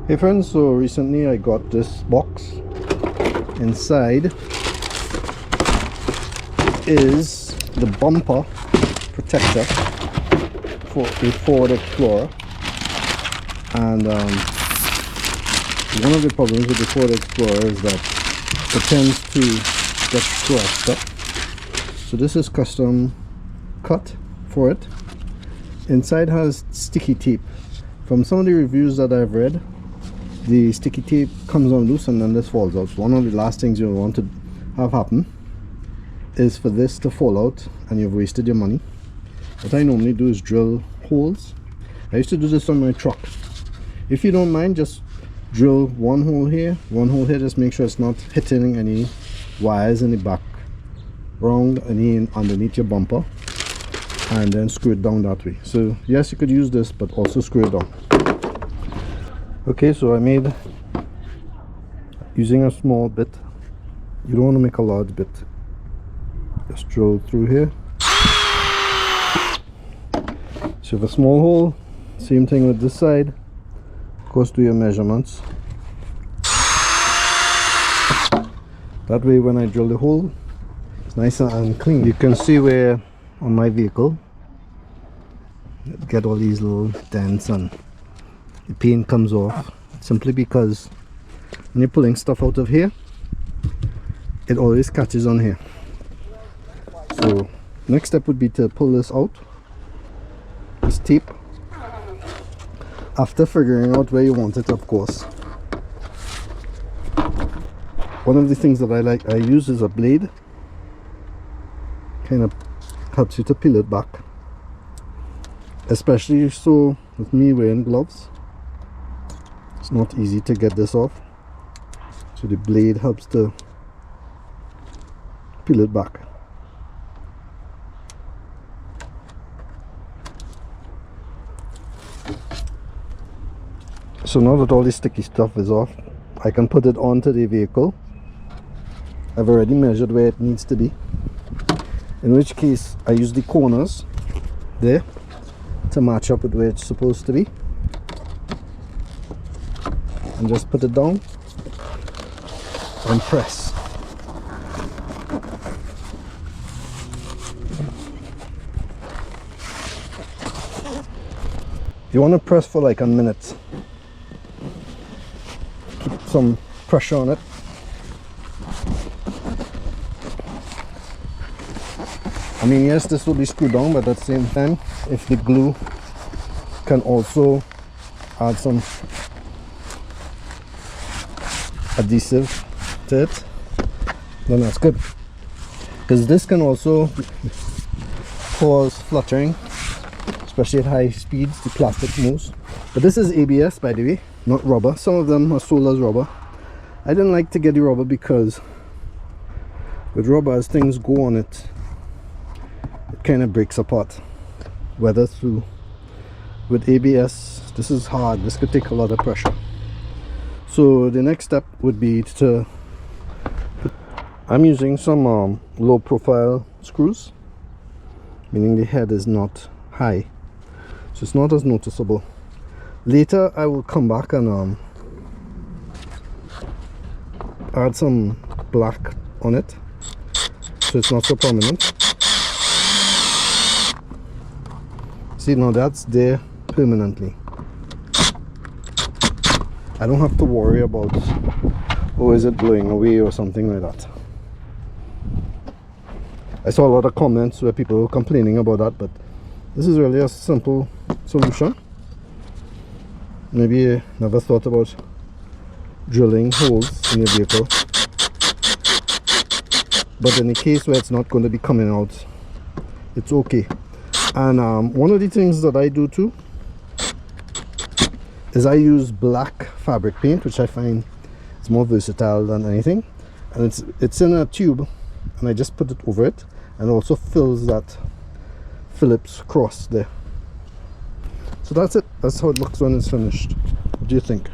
Hey friends, so recently I got this box. Inside is the bumper protector for a Ford Explorer, and one of the problems with the Ford Explorer is that it tends to get scratched up. So this is custom cut for it. Inside has sticky tape. From some of the reviews that I've read, the sticky tape comes on loose and then this falls out. So one of the last things you want to have happen is for this to fall out and you've wasted your money. What I normally do is drill holes. I used to do this on my truck. If you don't mind, just drill one hole here, just make sure it's not hitting any wires in the back, round any underneath your bumper, and then screw it down that way. So yes, you could use this, but also screw it down. Okay, so I made, using a small bit, you don't want to make a large bit, just drill through here. So if a small hole, same thing with this side, of course do your measurements. That way when I drill the hole, it's nice and clean. You can see where on my vehicle, get all these little dents and the paint comes off, simply because when you're pulling stuff out of here, it always catches on here. So next step would be to pull this out, this tape, after figuring out where you want it, of course. One of the things that I use is a blade. Kind of helps you to peel it back, especially so with me wearing gloves. It's not easy to get this off, so the blade helps to peel it back. So now that all the sticky stuff is off, I can put it onto the vehicle. I've already measured where it needs to be, in which case I use the corners there to match up with where it's supposed to be, and just put it down and press. You want to press for like a minute, keep some pressure on it. I mean, yes, this will be screwed down, but at the same time, if the glue can also add some adhesive to it, then that's good, because this can also cause fluttering, especially at high speeds. The plastic moves. But this is ABS, by the way, not rubber. Some of them are sold as rubber. I didn't like to get the rubber because with rubber, as things go on it, it kind of breaks apart, weather through. With ABS, this is hard. This could take a lot of pressure. So the next step would be to, I'm using some low profile screws, meaning the head is not high, so it's not as noticeable. Later I will come back and add some black on it so it's not so prominent. See, now that's there permanently. I don't have to worry about, oh, is it blowing away or something like that. I saw a lot of comments where people were complaining about that, but this is really a simple solution. Maybe you never thought about drilling holes in your vehicle, but in the case where it's not going to be coming out, it's okay. And one of the things that I do too is I use black fabric paint, which I find is more versatile than anything, and it's in a tube, and I just put it over it, and it also fills that Phillips cross there. So that's it. That's how it looks when it's finished. What do you think?